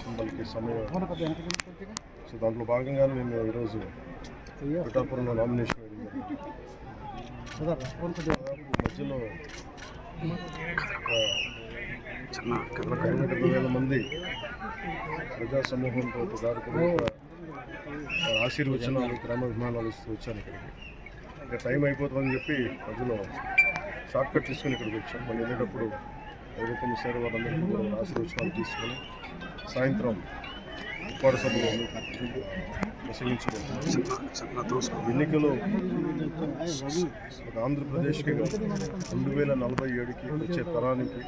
స్వాగతం పలికే సమయం. సో దాంట్లో భాగంగానే నేను ఈరోజు పిఠాపురంలో నామినేషన్ వేయడం జరిగింది. మధ్యలో 70,000 మంది ప్రజా సమూహంతో కార్యక్రమంగా ఆశీర్వచనాలు ప్రేమాభిమానాలు ఇస్తూ వచ్చాను ఇక్కడికి. ఇంకా టైం అయిపోతుందని చెప్పి మధ్యలో షార్ట్ కట్ తీసుకొని ఇక్కడికి వచ్చాను. మళ్ళీ వెళ్ళేటప్పుడు ఎవరైతే మిస్సారో వాళ్ళందరికీ కూడా ఆశీర్వచనాలు తీసుకొని సాయంత్రం ఉప్పాడ సభలో ప్రసంగించుకుంటున్నాను. ఎన్నికలు ఆంధ్రప్రదేశ్కి 2047కి వచ్చే తరానికి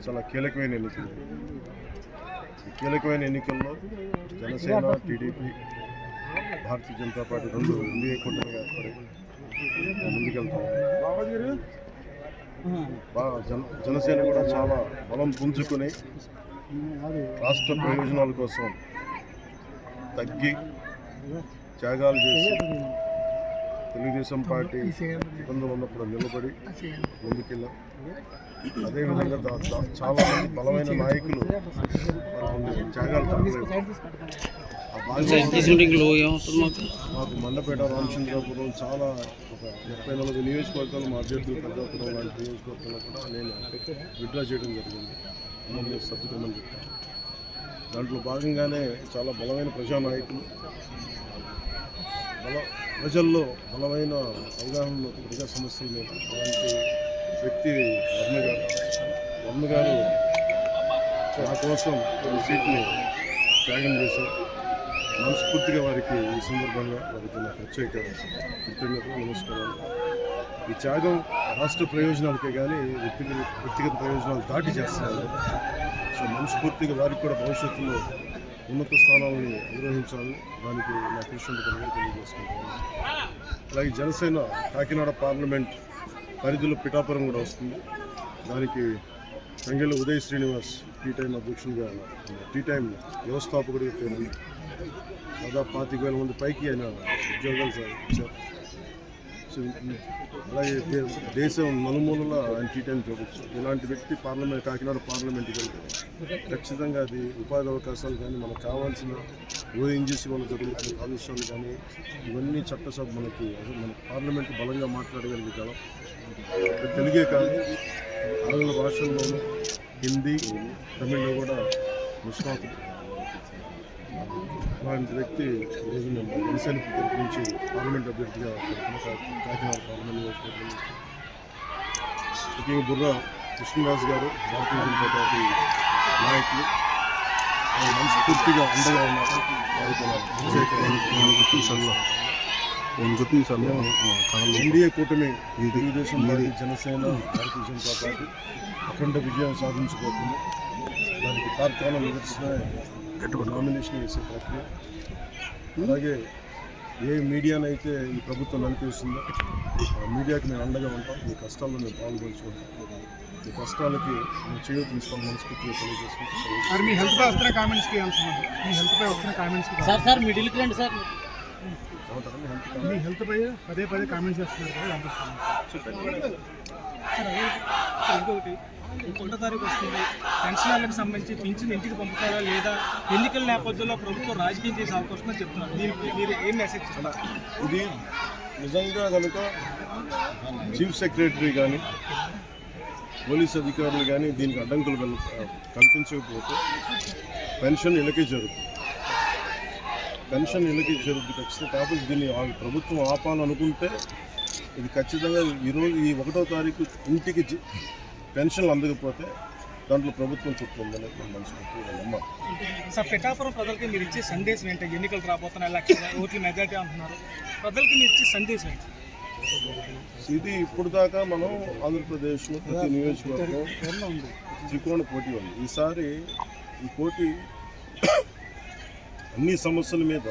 చాలా కీలకమైన ఎన్నికలు. ఈ కీలకమైన ఎన్నికల్లో జనసేన, టీడీపీ, భారతీయ జనతా పార్టీ రెండు ఎన్డీఏ కూటమిగా ఏర్పడి ముందుకెళ్తాం. జనసేన కూడా చాలా బలం పుంజుకొని రాష్ట్ర ప్రయోజనాల కోసం తగ్గి త్యాగాలు చేసి తెలుగుదేశం పార్టీ ఇబ్బందులు ఉన్నప్పుడు నిలబడి ముందుకెళ్ళాం. అదేవిధంగా చాలా మంది బలమైన నాయకులు త్యాగాలు మాకు మండపేట, రామచంద్రాపురం చాలా ఒక 34 నియోజకవర్గాలు మా అభ్యర్థులు పెద్దాపురం లాంటి నియోజకవర్గాల్లో కూడా నేను విత్డ్రా చేయడం జరిగింది. మమ్మల్ని సర్దుకోమని చెప్పాను. దాంట్లో భాగంగానే చాలా బలమైన ప్రజానాయకులు, ప్రజల్లో బలమైన అవగాహన ప్రజా సమస్యల మీద అలాంటి వ్యక్తి వర్మ గారు నా కోసం ఈ సీట్ని త్యాగం చేశారు. మనస్ఫూర్తిగా వారికి ఈ సందర్భంగా వారికి నా ప్రత్యేక కృతజ్ఞతలు, నమస్కారాలు. ఈ త్యాగం రాష్ట్ర ప్రయోజనాలకే కానీ వ్యక్తిగత ప్రయోజనాలు దాటి చేస్తున్నారు. సో మనస్ఫూర్తిగా వారికి కూడా భవిష్యత్తులో ఉన్నత స్థానాలను నిర్వహించాలని దానికి నా కృషి తెలియజేసుకుంటాను. అలాగే జనసేన కాకినాడ పార్లమెంట్ పరిధిలో పిఠాపురం కూడా వస్తుంది. దానికి సంగెల ఉదయ్ శ్రీనివాస్ టీ టైం అధ్యక్షునిగా, టీ టైం వ్యవస్థాపకుడిగా పేరు. దాదాపు 25,000 మంది పైకి ఆయన ఉద్యోగాలు ఇచ్చారు. సో అలాగే దేశం నలుమూలల ఆయన టీ టైం చూడవచ్చు. ఇలాంటి వ్యక్తి కాకినాడ పార్లమెంట్కి వెళ్తే ఖచ్చితంగా అది ఉపాధి అవకాశాలు కానీ, మనకు కావాల్సిన ఓఎన్జీసీ వల్ల జరుగుతున్న కాలుష్యాలు కానీ, ఇవన్నీ చట్టసభ మన పార్లమెంట్ బలంగా మాట్లాడగలిగే తెలుగే కాదు, ఆంగ్ల భాషల్లోనూ, హిందీ, తమిళ్లో కూడా నిష్ణాతులు. అలాంటి వ్యక్తి ఈరోజు మేము జనసేన తరపు నుంచి పార్లమెంట్ అభ్యర్థిగా కాకినాడ పార్లమెంట్ నియోజకవర్గం. ముఖ్యంగా బుర్రా కృష్ణరాజు గారు భారతీయ జనతా పార్టీ నాయకులు మనస్ఫూర్తిగా అండగా ఉన్నారు. ఎన్డీఏ కూటమి తెలుగుదేశం పార్టీ, జనసేన, భారతీయ జనతా పార్టీ అఖండ విజయం సాధించబోతుంది. దానికి తార్కాణం నిదర్శన నామినేషన్ వేసే ప్రక్రియ. అలాగే ఏ మీడియానైతే ఈ ప్రభుత్వం నడిపిస్తుందో ఆ మీడియాకి మేము అండగా ఉంటాం. మీ కష్టాల్లో మేము పాల్గొంచుకుంటాం. మీ కష్టాలకి మేము చేయూతనిస్తాం. మనస్ఫూర్తిగా తెలియజేసుకుంటాం. మీ హెల్త్ పై వస్తున్న కామెంట్స్కి మీ హెల్త్ పై పదే కామెంట్స్ చేస్తున్నారు కదా. ఇంకొకటి 1 తారీఖు వస్తుంది, పెన్షనర్లకు సంబంధించి పింఛన్ ఇంటికి పంపుతారా లేదా ఎన్నికల నేపథ్యంలో ప్రభుత్వం రాజకీయం చేసే అవకాశం అని చెప్తున్నారు. మీరు ఏం మెసేజ్ ఇస్తున్నారు? ఇది నిజంగా కనుక చీఫ్ సెక్రటరీ కానీ, పోలీస్ అధికారులు కానీ దీనికి అడ్డంకులు కల్పించకపోతే పెన్షన్ ఇళ్ళకే జరుగుతుంది. ఖచ్చితంగా. కాబట్టి దీన్ని ప్రభుత్వం ఆపాలనుకుంటే ఇది ఖచ్చితంగా ఈరోజు ఈ 1వ తారీఖు ఇంటికి పెన్షన్లు అందకపోతే దాంట్లో ప్రభుత్వం చుట్టుందని మనస్ఫూర్తిగా నమ్మాలి. సార్, పిఠాపురం ప్రజలకి మీరు ఇచ్చే సందేశం ఏంటి? ఎన్నికలు రాబోతున్నాయి, 1,00,000 ఓట్ల మెజారిటీ అంటున్నారు. ప్రజలకి మీరు ఇచ్చే సందేశం ఏంటి? ఇది ఇప్పుడు దాకా మనం ఆంధ్రప్రదేశ్లో ప్రతి నియోజకవర్గం త్రికోణ పోటీ ఉంది. ఈసారి ఈ పోటీ అన్ని సమస్యల మీద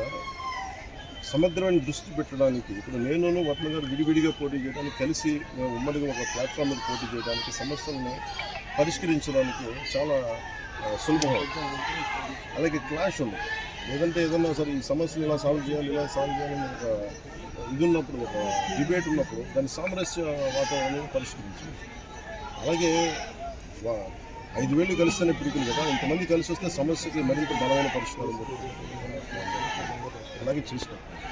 సమగ్రమైన దృష్టి పెట్టడానికి, ఇప్పుడు నేను వర్మ గారు విడివిడిగా పోటీ చేయడానికి, కలిసి మేము ఉమ్మడిగా ఒక ప్లాట్ఫామ్ మీద పోటీ చేయడానికి, సమస్యలను పరిష్కరించడానికి చాలా సులభం. అలాగే క్లాష్ ఉంది. లేదంటే ఏదన్నా సరే ఈ సమస్యను ఇలా సాల్వ్ చేయాలని ఒక ఇది ఉన్నప్పుడు, ఒక డిబేట్ ఉన్నప్పుడు దాని సామరస్య వాతావరణాన్ని పరిష్కరించాలి. అలాగే 5,000 కలిస్తేనే పిడుగులు కదా, ఇంతమంది కలిసి వస్తే సమస్యకి మరింత బలమైన పరిష్కారం దొరుకుతుంది. అలాగే చేసి పెట్టాలి.